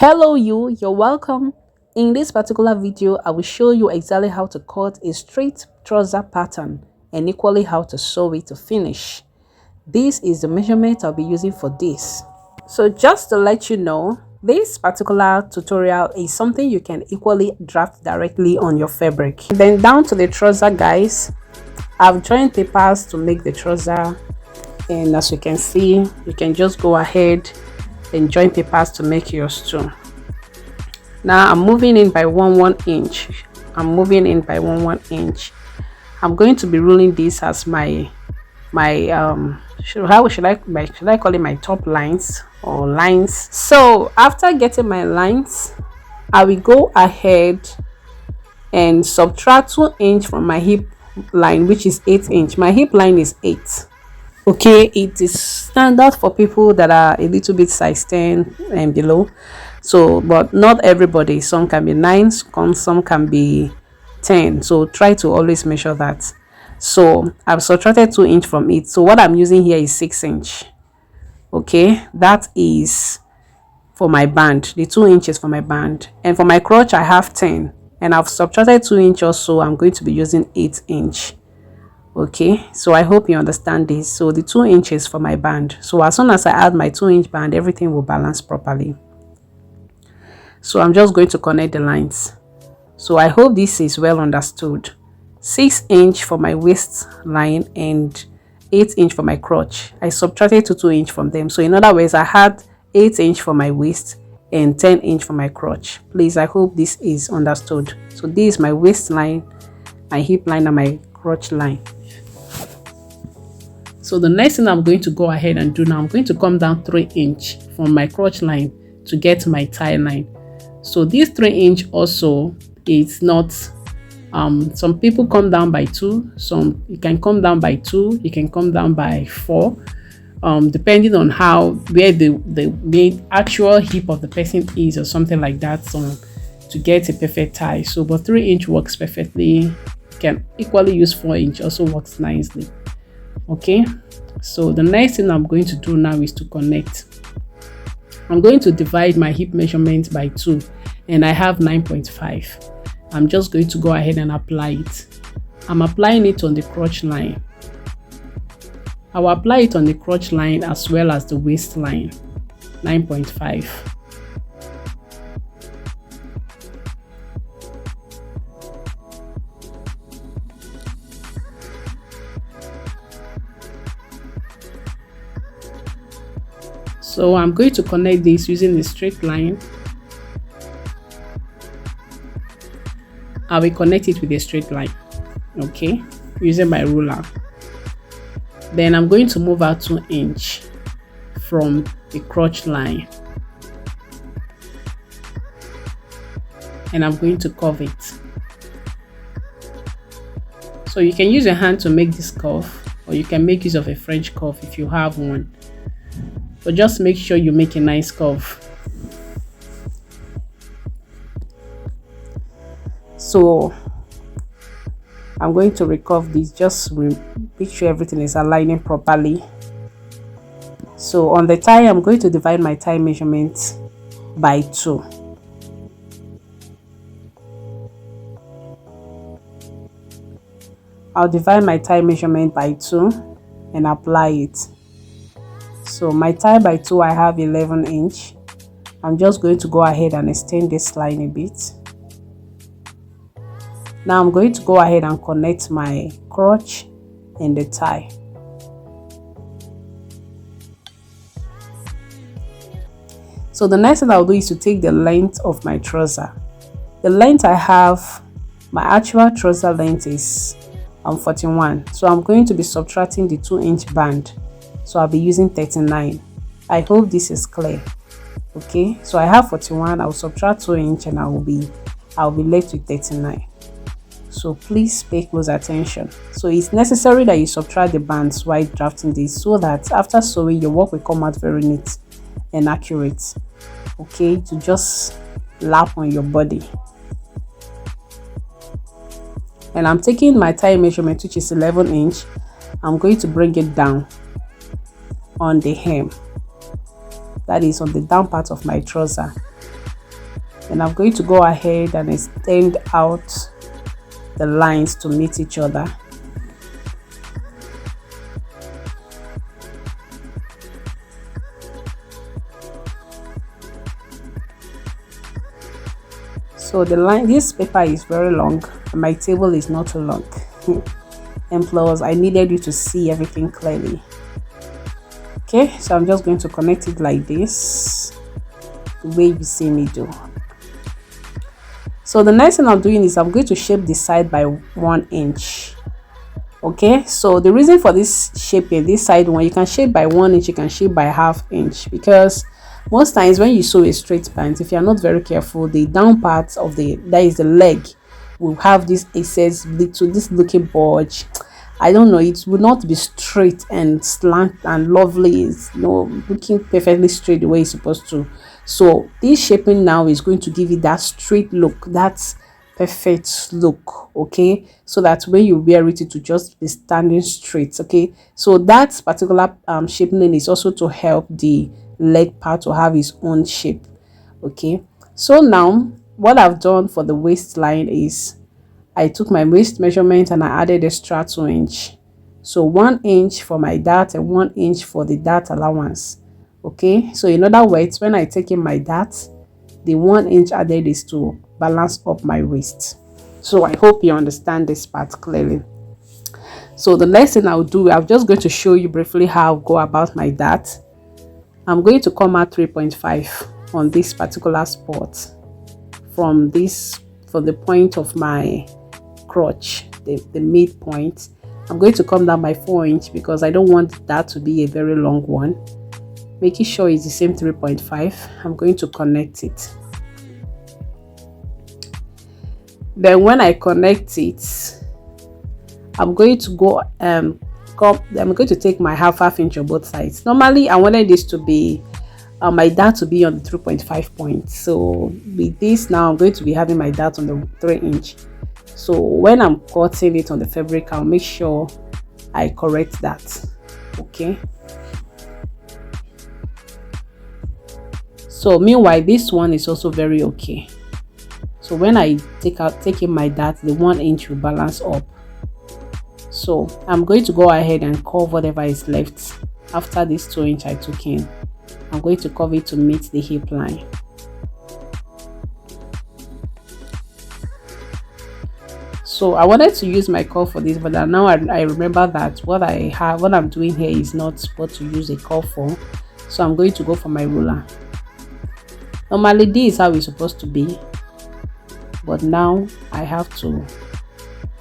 Hello you're welcome. In this particular video I will show you exactly how to cut a straight trouser pattern and equally how to sew it to finish. This is the measurement I'll be using for this. So just to let you know, this particular tutorial is something you can equally draft directly on your fabric. Then down to the trouser, guys, I've joined papers to make the trouser, and as you can see, you can just go ahead and join papers to make yours too. Now I'm moving in by 1 inch. I'm going to be ruling this as my should I call it my top lines or lines. So after getting my lines, I will go ahead and subtract 2 inch from my hip line, which is 8 inch. My hip line is 8. Okay, it is standard for people that are a little bit size 10 and below. So but not everybody, some can be 9, some can be 10, so try to always measure that. So I've subtracted 2 inch from it, so what I'm using here is 6 inch. Okay, that is for my band, the 2 inches for my band. And for my crotch I have 10, and I've subtracted 2 inch or so. I'm going to be using 8 inch. Okay, so I hope you understand this. So the 2 inches for my band, so as soon as I add my 2 inch band, everything will balance properly. So I'm just going to connect the lines. So I hope this is well understood. 6 inch for my waist line and 8 inch for my crotch. I subtracted 2 inch from them. So in other words, I had 8 inch for my waist and 10 inch for my crotch. Please, I hope this is understood. So this is my waist line, my hip line, and my crotch line. So the next thing I'm going to go ahead and do now, I'm going to come down 3 inch from my crotch line to get my tie line. So this 3 inch also is not, some people come down by 2, some you can come down by 2, you can come down by 4, depending on where the actual hip of the person is or something like that, so to get a perfect tie. So but 3 inch works perfectly. You can equally use 4 inch, also works nicely. Okay, so the next thing I'm going to do now is to connect. I'm going to divide my hip measurement by 2, and I have 9.5. I'm just going to go ahead and apply it. I'm applying it on the crotch line. I will apply it on the crotch line as well as the waist line. 9.5. So I'm going to connect this using the straight line. I will connect it with a straight line, okay, using my ruler. Then I'm going to move out 2 inch from the crotch line, and I'm going to curve it. So you can use your hand to make this curve, or you can make use of a French curve if you have one. But just make sure you make a nice curve. So I'm going to recurve this, just make sure everything is aligning properly. So on the tie, I'm going to divide my tie measurement by 2. I'll divide my tie measurement by 2 and apply it. So my tie by 2, I have 11 inch. I'm just going to go ahead and extend this line a bit. Now I'm going to go ahead and connect my crotch and the tie. So the next thing I'll do is to take the length of my trouser. The length I have, my actual trouser length is 41. So I'm going to be subtracting the 2 inch band. So I'll be using 39. I hope this is clear. Okay, so I have 41. I'll subtract 2 inch and I'll be left with 39. So please pay close attention. So it's necessary that you subtract the bands while drafting this, so that after sewing your work will come out very neat and accurate. Okay, to just lap on your body. And I'm taking my tie measurement, which is 11 inch. I'm going to bring it down on the hem, that is on the down part of my trouser. and I'm going to go ahead and extend out the lines to meet each other. So the line, this paper is very long and my table is not too long. And plus I needed you to see everything clearly. Okay, so I'm just going to connect it like this, the way you see me do. So the next thing I'm doing is I'm going to shape the side by 1 inch. Okay, so the reason for this shaping, this side one, you can shape by 1 inch, you can shape by ½ inch, because most times when you sew a straight pant, if you are not very careful, the down part of that is the leg, will have this excess little, this looking bulge. I don't know, it will not be straight and slant and lovely, it's, you know, looking perfectly straight the way it's supposed to. So this shaping now is going to give you that straight look, that perfect look, okay, so that when you wear it, it will just be standing straight. Okay, so that particular shaping is also to help the leg part to have its own shape. Okay, so now what I've done for the waistline is I took my waist measurement and I added extra 2 inch. So 1 inch for my dart and 1 inch for the dart allowance. Okay, so in other words, when I take in my dart, the 1 inch added is to balance up my waist. So I hope you understand this part clearly. So the next thing I'll do, I'm just going to show you briefly how I'll go about my dart. I'm going to come out 3.5 on this particular spot from the point of my crotch, the midpoint. I'm going to come down by 4 inch because I don't want that to be a very long one, making sure it's the same 3.5. I'm going to connect it. Then when I connect it, I'm going to go I'm going to take my half inch on both sides. Normally I wanted this to be my dart to be on the 3.5 point. So with this now I'm going to be having my dart on the 3 inch. So when I'm cutting it on the fabric, I'll make sure I correct that. Okay, so meanwhile this one is also very okay. So when I take in my dart, the 1 inch will balance up. So I'm going to go ahead and curve whatever is left after this 2 inch I took in. I'm going to curve it to meet the hip line. So I wanted to use my curve for this, but now I remember that what I'm doing here is not what to use a curve for. So I'm going to go for my ruler. Normally this is how it's supposed to be, but now I have to,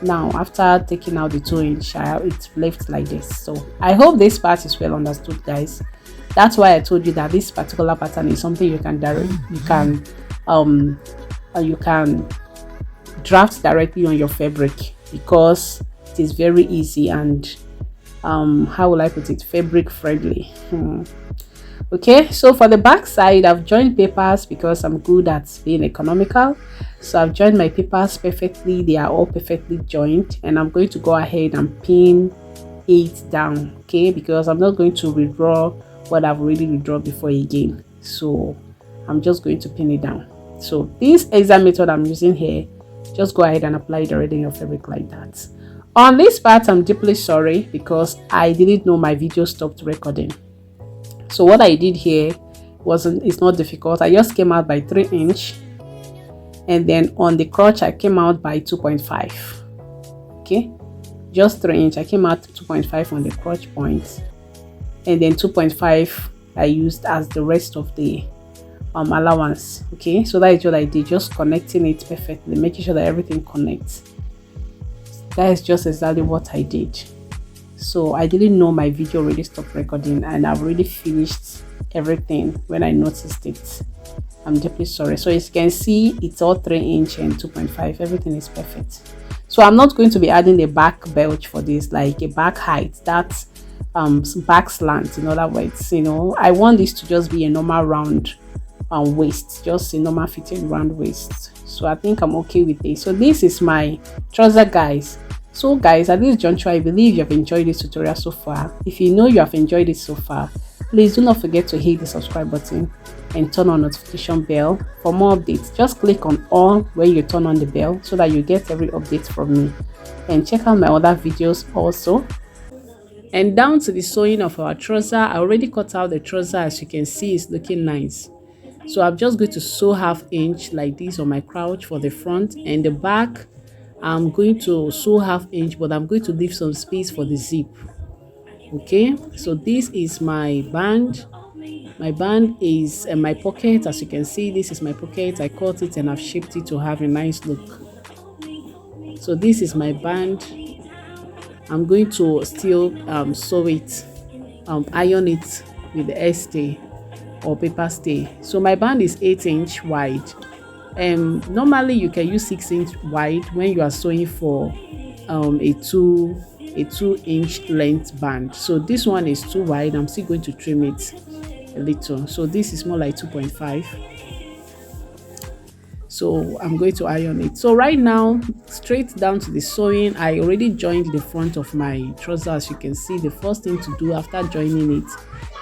now after taking out the 2 inch, it's left like this. So I hope this part is well understood, guys. That's why I told you that this particular pattern is something you can draft directly on your fabric, because it is very easy and how will I put it, fabric friendly. Okay, so for the back side, I've joined papers because I'm good at being economical. So I've joined my papers perfectly, they are all perfectly joined, and I'm going to go ahead and pin it down. Okay, because I'm not going to redraw what I've already redrawn before again, so I'm just going to pin it down. So this exact method I'm using here, just go ahead and apply it already in your fabric like that. On this part, I'm deeply sorry because I didn't know my video stopped recording. So what I did here it's not difficult. I just came out by 3 inch, and then on the crotch I came out by 2.5. okay, just 3 inch. I came out 2.5 on the crotch point, and then 2.5 I used as the rest of the allowance. Okay, so that is what I did, just connecting it perfectly, making sure that everything connects. That is just exactly what I did. So I didn't know my video already stopped recording, and I've already finished everything when I noticed it. I'm deeply sorry. So as you can see, it's all 3 inch and 2.5, everything is perfect. So I'm not going to be adding a back belt for this, like a back height, that's back slant. In other words, you know, I want this to just be a normal round waist, just a normal fitting round waist. So I think I'm okay with this. So this is my trouser, guys. So guys, at this juncture, I believe you have enjoyed this tutorial so far. If you know you have enjoyed it so far, please do not forget to hit the subscribe button and turn on notification bell for more updates. Just click on all when you turn on the bell so that you get every update from me. And check out my other videos also. And down to the sewing of our trouser, I already cut out the trouser. As you can see, it's looking nice. So I'm just going to sew half inch like this on my crotch for the front, and the back I'm going to sew half inch, but I'm going to leave some space for the zip. Okay, so this is my band. My band is my pocket. As you can see, this is my pocket. I cut it and I've shaped it to have a nice look. So this is my band. I'm going to still sew it, iron it with the stay or paper stay. So my band is 8-inch wide. Normally you can use 6-inch wide when you are sewing for a 2-inch length band. So this one is too wide. I'm still going to trim it a little. So this is more like 2.5. So I'm going to iron it. So right now, straight down to the sewing, I already joined the front of my trouser. As you can see, the first thing to do after joining it,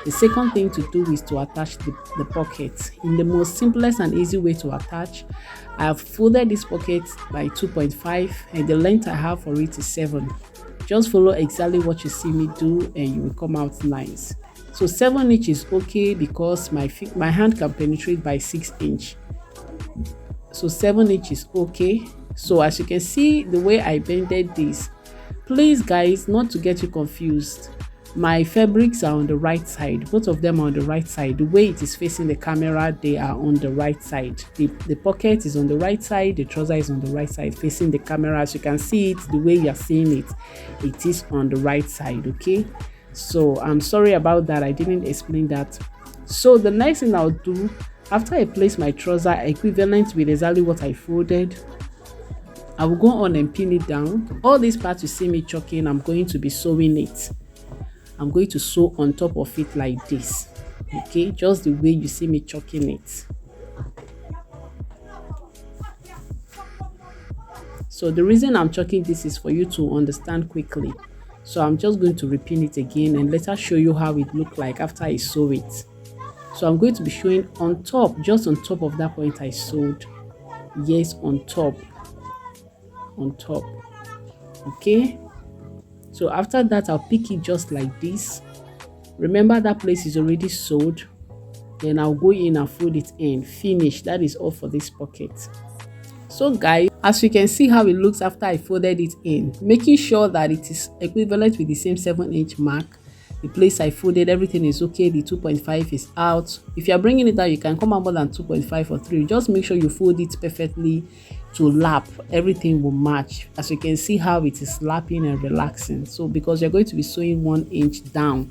the second thing to do is to attach the pocket in the most simplest and easy way to attach. I have folded this pocket by 2.5 and the length I have for it is 7. Just follow exactly what you see me do and you will come out nice. So 7-inch is okay because my hand can penetrate by 6-inch. So 7-inch is okay. So as you can see, the way I bended this, please guys, not to get you confused, my fabrics are on the right side. Both of them are on the right side. The way it is facing the camera, they are on the right side. The pocket is on the right side, the trouser is on the right side facing the camera. As you can see it, the way you are seeing it, it is on the right side. Okay, so I'm sorry about that, I didn't explain that. So the next thing I'll do, after I place my trouser equivalent with exactly what I folded, I will go on and pin it down. All these parts you see me choking, I'm going to be sewing it. I'm going to sew on top of it like this. Okay, just the way you see me choking it. So the reason I'm choking this is for you to understand quickly. So I'm just going to repin it again and later show you how it look like after I sew it. So I'm going to be showing on top, just on top of that point I sewed. Yes, on top. Okay, so after that I'll pick it just like this. Remember that place is already sewed. Then I'll go in and fold it in. Finish. That is all for this pocket. So guys, as you can see how it looks after I folded it in, making sure that it is equivalent with the same 7-inch mark. The place I folded, everything is okay. The 2.5 is out. If you are bringing it out, you can come out more than 2.5 or 3. Just make sure you fold it perfectly to lap. Everything will match. As you can see how it is lapping and relaxing. So because you're going to be sewing 1 inch down,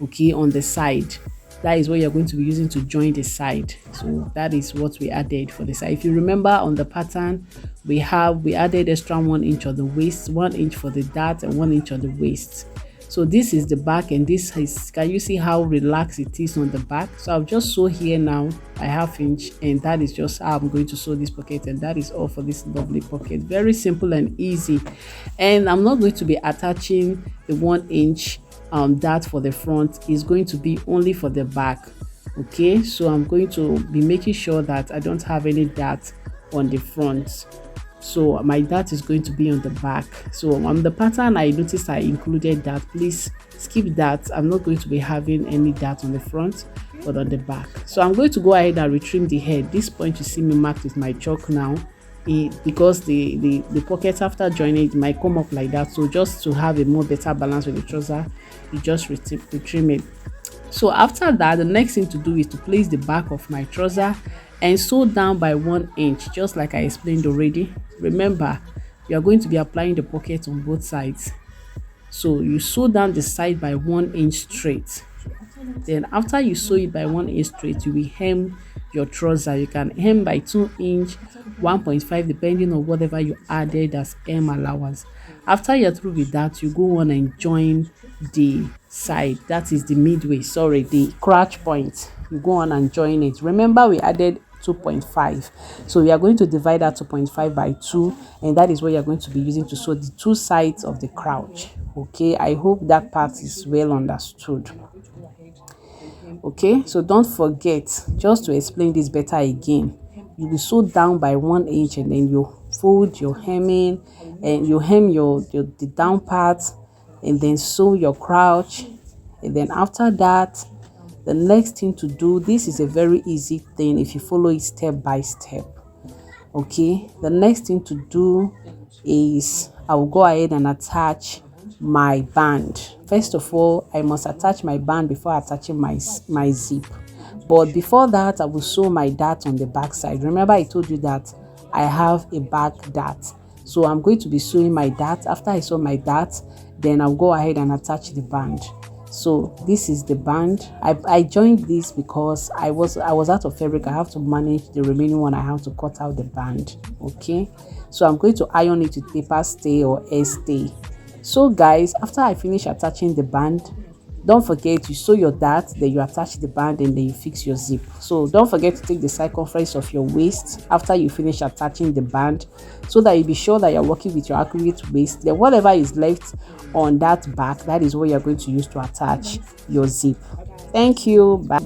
okay, on the side, that is what you're going to be using to join the side. So that is what we added for the side. If you remember on the pattern, we added extra 1 inch on the waist, 1 inch for the dart, and 1 inch on the waist. So this is the back, and this is, can you see how relaxed it is on the back? So I'll just sew here now a 1/2 inch, and that is just how I'm going to sew this pocket, and that is all for this lovely pocket. Very simple and easy. And I'm not going to be attaching the 1 inch dart for the front. Is going to be only for the back. Okay, so I'm going to be making sure that I don't have any dart on the front. So my dart is going to be on the back. So on the pattern I noticed I included that. Please skip that. I'm not going to be having any dart on the front but on the back. So I'm going to go ahead and retrim the head. This point you see me marked with my chalk now, because the pocket after joining it might come up like that. So just to have a more better balance with the trouser, you just retrim it. So after that, the next thing to do is to place the back of my trouser and sew down by 1 inch, just like I explained already. Remember, you are going to be applying the pocket on both sides. So you sew down the side by 1 inch straight. Then after you sew it by 1 inch straight, you will hem your trouser. You can hem by 2 inch, 1.5, depending on whatever you added as hem allowance. After you're through with that, you go on and join the side, that is the midway, sorry, the crotch point. You go on and join it. Remember, we added 2.5, so we are going to divide that 2.5 by 2, and that is what you're going to be using to sew the 2 sides of the crotch. Okay, I hope that part is well understood. Okay, so don't forget, just to explain this better again, you will sew down by 1 inch, and then you fold your hemming, and you hem your the down part, and then sew your crotch. And then after that, the next thing to do, this is a very easy thing if you follow it step by step. Okay, the next thing to do is I will go ahead and attach my band. First of all, I must attach my band before attaching my zip. But before that, I will sew my dart on the back side. Remember, I told you that I have a back dart, so I'm going to be sewing my dart. After I sew my dart, then I'll go ahead and attach the band. So this is the band. I joined this because I was out of fabric. I have to manage the remaining one. I have to cut out the band. Okay, so I'm going to iron it with paper stay or air stay. So guys, after I finish attaching the band, don't forget you sew your dart, then you attach the band, and then you fix your zip. So don't forget to take the circumference of your waist after you finish attaching the band, so that you be sure that you're working with your accurate waist. Then whatever is left on that back, that is what you're going to use to attach your zip. Thank you. Bye.